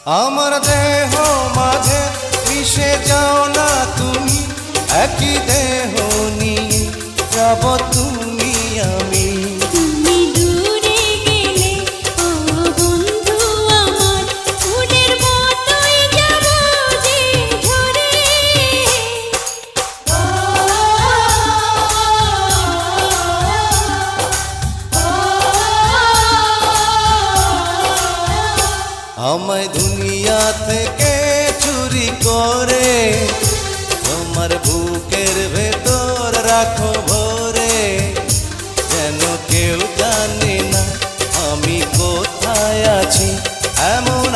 আমার দেহ মাঝে মিশে যাও না তুমি, একই দেহ নিয়ে যাব তুমি আমি। তুমি দূরে গেলে ও বন্ধু আমার, ফুলের মতোই যাব যে ঝরে। আমায় দুনিয়া থেকে চুরি করে তোমার বুকের ভেতর রাখো ভরে, যেন কেউ জানে না আমি কোথায় আছি, এমন